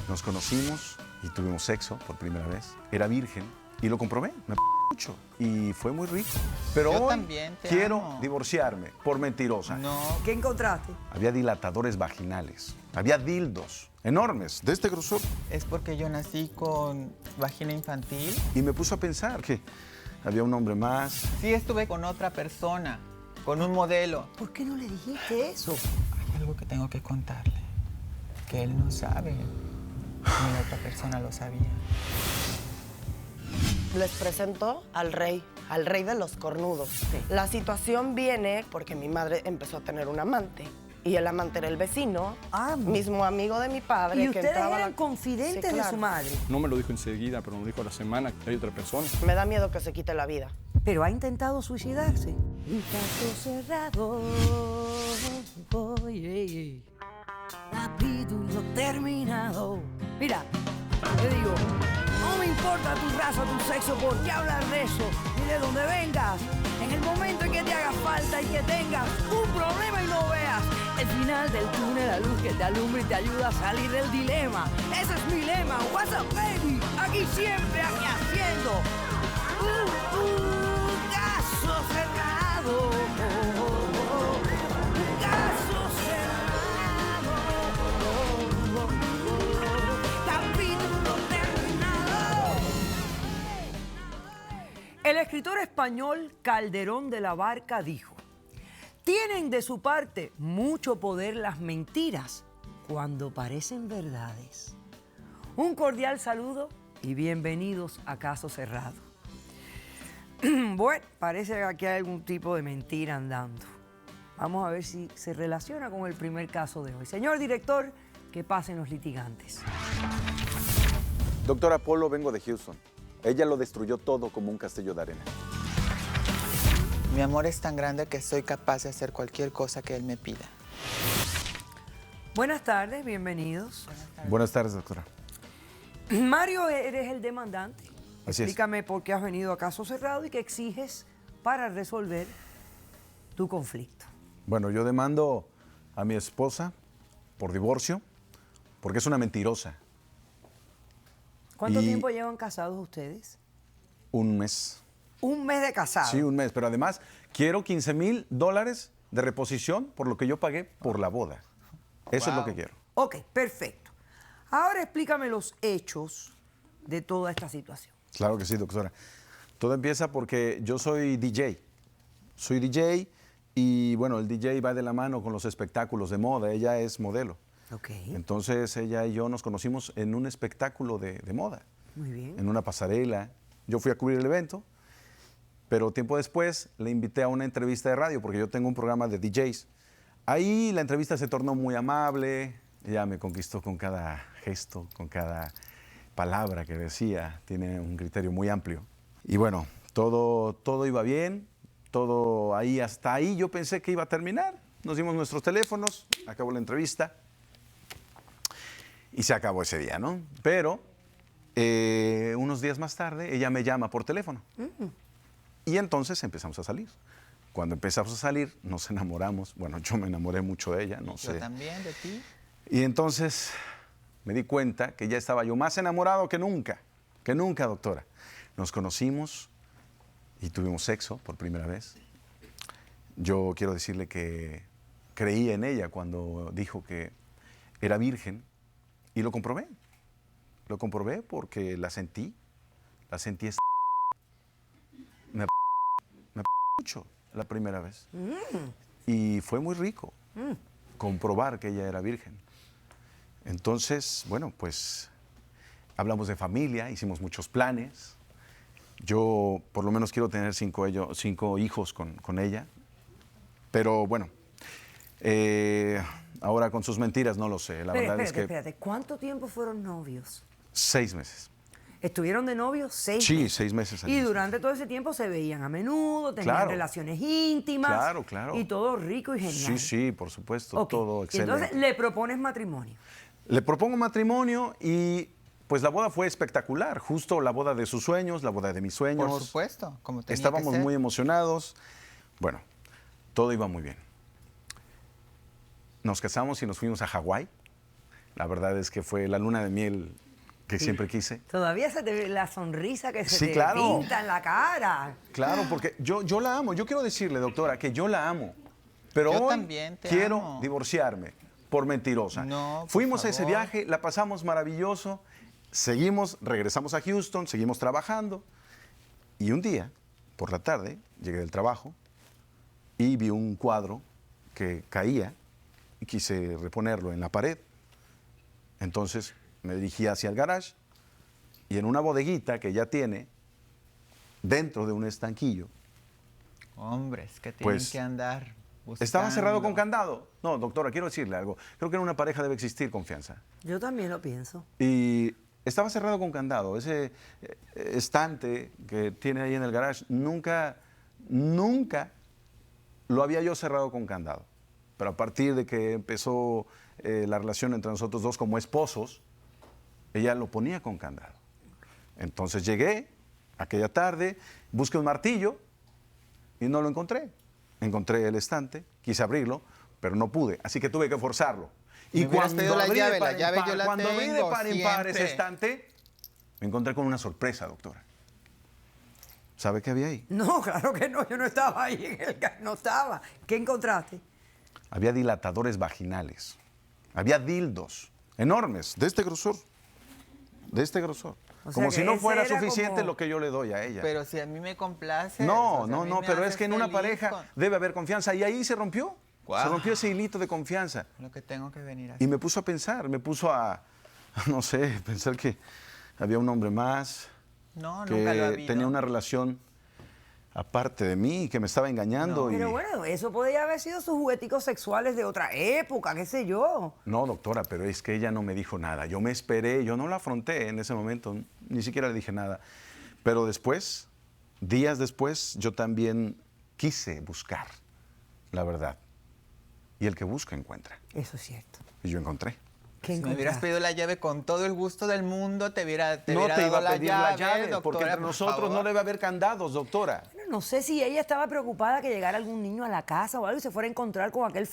Nos conocimos y tuvimos sexo por primera vez. Era virgen y lo comprobé. Me mucho y fue muy rico. Pero Yo hoy también te quiero amo. divorciarme por mentirosa. No, ¿Qué encontraste? Había dilatadores vaginales. Había dildos enormes, de este grosor. es porque yo nací con vagina infantil. Y me puso a pensar que había un hombre más. Sí estuve con otra persona, con un modelo. ¿Por qué no le dijiste eso? Hay algo que tengo que contarle, que él no sabe, ni la otra persona lo sabía. Les presento al rey de los cornudos. La situación viene porque mi madre empezó a tener un amante. Y el amante era el vecino, mismo amigo de mi padre. ¿Y que ustedes entraba a eran la- confidentes Sí, de claro. su madre? No me lo dijo enseguida, pero me lo dijo a la semana que hay otra persona. Me da miedo que se quite la vida. Pero ha intentado suicidarse. Un caso cerrado. Capítulo terminado. Mira, te digo, no me importa tu raza, tu sexo, por qué hablar de eso, ni de dónde vengas. En el momento en que te haga falta y que tengas un problema y no veas el final del túnel, la luz que te alumbra y te ayuda a salir del dilema. Ese es mi lema. What's up, baby? Aquí siempre, aquí haciendo un caso cerrado. Un caso cerrado. Capítulo terminado. El escritor español Calderón de la Barca dijo: tienen de su parte mucho poder las mentiras cuando parecen verdades. Un cordial saludo y bienvenidos a Caso Cerrado. Bueno, parece que aquí hay algún tipo de mentira andando. Vamos a ver si se relaciona con el primer caso de hoy. Señor director, que pasen los litigantes. Doctor Apolo, vengo de Houston. Ella lo destruyó todo como un castillo de arena. Mi amor es tan grande que soy capaz de hacer cualquier cosa que él me pida. Buenas tardes, bienvenidos. Buenas tardes, doctora. Mario, eres el demandante. Así es. Explícame por qué has venido a Caso Cerrado y qué exiges para resolver tu conflicto. Bueno, yo demando a mi esposa por divorcio porque es una mentirosa. ¿Cuánto Y- tiempo llevan casados ustedes? Un mes. Un mes de casado. Sí, un mes. Pero además quiero $15,000 de reposición por lo que yo pagué por la boda. Eso es lo Wow. que quiero. Ok, perfecto. Ahora explícame los hechos de toda esta situación. Claro que sí, doctora. Todo empieza porque yo soy DJ. Soy DJ y, bueno, el DJ va de la mano con los espectáculos de moda. Ella es modelo. Ok, Entonces, ella y yo nos conocimos en un espectáculo de moda, muy bien. en una pasarela. Yo fui a cubrir el evento, pero tiempo después le invité a una entrevista de radio porque yo tengo un programa de DJs. Ahí la entrevista se tornó muy amable. Ella me conquistó con cada gesto, con cada palabra que decía. Tiene un criterio muy amplio. Y bueno, todo iba bien. Todo ahí, hasta ahí yo pensé que iba a terminar. Nos dimos nuestros teléfonos, acabó la entrevista. Y se acabó ese día, ¿no? Pero unos días más tarde, ella me llama por teléfono. Y entonces empezamos a salir. Cuando empezamos a salir, nos enamoramos. Bueno, yo me enamoré mucho de ella, no Yo sé. también de ti. Y entonces me di cuenta que ya estaba yo más enamorado que nunca, doctora. Nos conocimos y tuvimos sexo por primera vez. Yo quiero decirle que creí en ella cuando dijo que era virgen y lo comprobé. Lo comprobé porque la sentí me mucho la primera vez. Y fue muy rico comprobar que ella era virgen. Entonces, bueno, pues hablamos de familia, hicimos muchos planes. Yo por lo menos quiero tener 5 hijos con ella. Pero bueno, ahora con sus mentiras no lo sé. La verdad es que Espérate. ¿Cuánto tiempo fueron novios? 6 meses. ¿Estuvieron de novios 6 Sí, meses? 6 meses. Y durante todo ese tiempo se veían a menudo, tenían Claro. relaciones íntimas. Claro. Y todo rico y genial. Sí, por supuesto, Ok. todo Y excelente. entonces le propones matrimonio. Le propongo matrimonio y pues la boda fue espectacular. Justo la boda de sus sueños, la boda de mis sueños. Por supuesto, como tenía Estábamos que ser. muy emocionados. Bueno, todo iba muy bien. Nos casamos y nos fuimos a Hawái. La verdad es que fue la luna de miel que siempre quise. Todavía se te ve la sonrisa que se Sí, te claro. pinta en la cara. Claro, porque yo la amo. Yo quiero decirle, doctora, que yo la amo. Pero Yo hoy también te quiero amo. divorciarme por mentirosa. No, por Fuimos a ese favor. viaje, la pasamos maravilloso, regresamos a Houston, seguimos trabajando. Y un día, por la tarde, llegué del trabajo y vi un cuadro que caía y quise reponerlo en la pared. Entonces me dirigí hacia el garage y en una bodeguita que ella tiene, dentro de un estanquillo, Hombres que tienen Pues, que andar buscando. ¿estaba cerrado con candado? No, doctora, quiero decirle algo. Creo que en una pareja debe existir confianza. Yo también lo pienso. Y estaba cerrado con candado. Ese estante que tiene ahí en el garage, nunca lo había yo cerrado con candado. Pero a partir de que empezó la relación entre nosotros dos como esposos, ella lo ponía con candado. Entonces llegué aquella tarde, busqué un martillo y no lo encontré. Encontré el estante, quise abrirlo, pero no pude, así que tuve que forzarlo. Me hubieras pedido la abrí de llave, par la en llave par, yo la cuando abrí de tengo par en par ese siempre. estante, me encontré con una sorpresa, doctora. ¿Sabe qué había ahí? No, claro que no, yo no estaba ahí en el no estaba. ¿Qué encontraste? Había dilatadores vaginales. Había dildos enormes, de este grosor. De este grosor. O sea Como que si no ese fuera era suficiente como- lo que yo le doy a ella. Pero si a mí me complace. No, o sea, a no, mí no, me pero es haces que en una feliz pareja con debe haber confianza. Y ahí se rompió. Guau. Se rompió ese hilito de confianza. lo que tengo que venir a Y hacer. me puso a pensar, me puso a, no sé, pensar que había un hombre más, No, nunca lo ha que habido. tenía una relación aparte de mí, que me estaba engañando. Pero y... bueno, eso podría haber sido sus jugueticos sexuales de otra época, qué sé yo. No, doctora, pero es que ella no me dijo nada. Yo me esperé, yo no la afronté en ese momento, ni siquiera le dije nada. Pero después, días después, yo también quise buscar la verdad. Y el que busca encuentra. Eso es cierto. Y yo encontré. ¿Qué Si me hubieras encontraste? pedido la llave con todo el gusto del mundo, te hubiera No hubiera te iba dado a pedir la llave, doctora, porque entre por nosotros favor. no debe haber candados, doctora. Bueno, no sé si ella estaba preocupada que llegara algún niño a la casa o algo y se fuera a encontrar con aquellos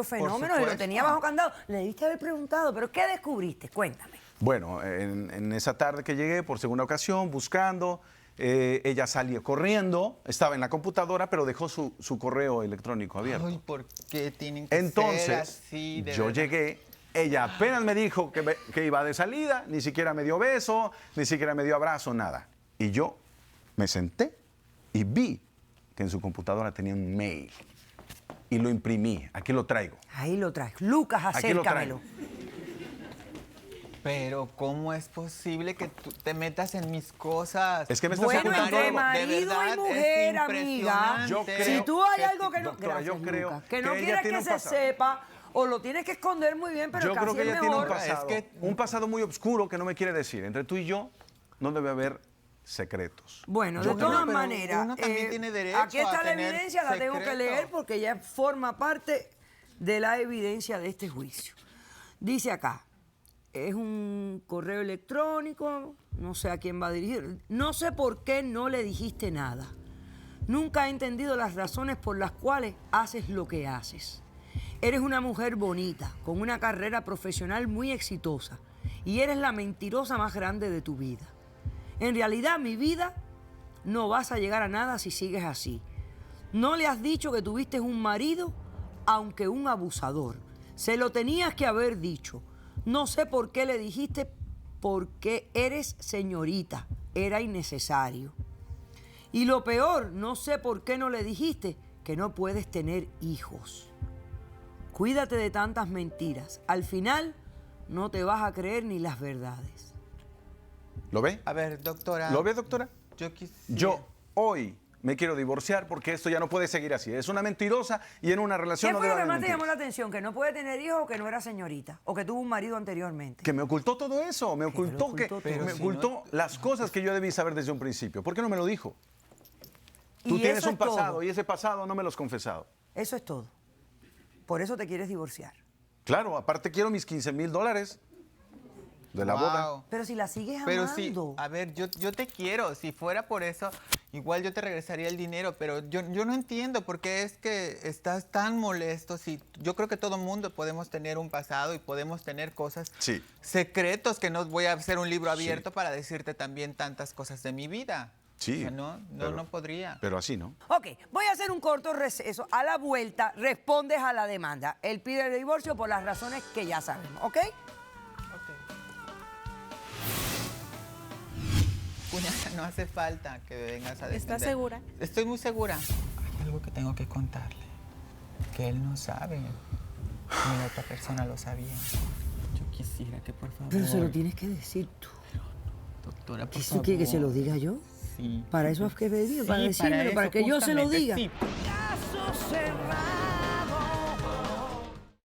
fenómenos y lo supuesto. tenía bajo candado. Le debiste haber preguntado, ¿pero qué descubriste? Cuéntame. Bueno, en esa tarde que llegué, por segunda ocasión, buscando, ella salió corriendo, estaba en la computadora, pero dejó su correo electrónico abierto. Ay, ¿por qué tienen que ser Entonces, así? De yo verdad? llegué, ella apenas me dijo que iba de salida, ni siquiera me dio beso, ni siquiera me dio abrazo, nada. Y yo me senté y vi que en su computadora tenía un mail. Y lo imprimí, aquí lo traigo. Ahí lo traes. Lucas, Aquí lo acércamelo. Pero ¿cómo es posible que tú te metas en mis cosas? Es que me estás Bueno, ocultando entre algo. marido verdad, y es mujer, amiga. Yo creo Si tú hay que- algo que no, doctora, yo Gracias, creo Lucas, que no que ella quieres tiene que un se pasado. sepa o lo tienes que esconder muy bien, pero Yo casi creo que es ella tiene un mejor. pasado, Es que- un pasado muy oscuro que no me quiere decir. Entre tú y yo no debe haber secretos. Bueno, Yo de todas creo. pero maneras, uno también tiene derecho aquí está a la tener evidencia, la tengo que secreto. leer porque ya forma parte de la evidencia de este juicio. Dice acá, es un correo electrónico, no sé a quién va a dirigir. No sé por qué no le dijiste nada. Nunca he entendido las razones por las cuales haces lo que haces. Eres una mujer bonita, con una carrera profesional muy exitosa, y eres la mentirosa más grande de tu vida. En realidad, mi vida, no vas a llegar a nada si sigues así. No le has dicho que tuviste un marido, aunque un abusador. Se lo tenías que haber dicho. No sé por qué le dijiste, porque eres señorita. Era innecesario. Y lo peor, no sé por qué no le dijiste que no puedes tener hijos. Cuídate de tantas mentiras. Al final, no te vas a creer ni las verdades. ¿Lo ve? A ver, doctora. ¿Lo ve, doctora? Yo quisiera... Yo hoy me quiero divorciar porque esto ya no puede seguir así. Es una mentirosa y en una relación ¿Qué no fue debe lo que haber más te llamó la mentiras. atención? ¿Que no puede tener hijos o que no era señorita? ¿O que tuvo un marido anteriormente? Que me ocultó todo eso, me te lo ocultó, ocultó todo. Pero me si ocultó las cosas que yo debí saber desde un principio. ¿Por qué no me lo dijo? Tú Y tienes eso un es todo. pasado y ese pasado no me lo has confesado. Eso es todo. Por eso te quieres divorciar. Claro, aparte quiero mis $15,000 de la boda. Wow. Pero si la sigues Pero amando. sí, a ver, yo te quiero. Si fuera por eso, igual yo te regresaría el dinero, pero yo no entiendo por qué es que estás tan molesto. Si yo creo que todo mundo podemos tener un pasado y podemos tener cosas, Sí. secretos, que no voy a hacer un libro abierto para decirte también tantas cosas de mi vida. Sí, O sea, no podría. Pero así, ¿no? Ok, voy a hacer un corto receso. A la vuelta respondes a la demanda. Él pide el divorcio por las razones que ya sabemos, ¿ok? Cuñada, no hace falta que vengas a defender. ¿Estás segura? Estoy muy segura. Hay algo que tengo que contarle, que él no sabe, ni la otra persona lo sabía. Yo quisiera que por favor... Pero se lo tienes que decir tú. Doctora, por ¿Eso favor. quiere que se lo diga yo? Sí. ¿Para eso es que he venido? ¿Para Sí, decírmelo? ¿Para eso, que yo se lo justamente, diga? sí. Caso cerrado.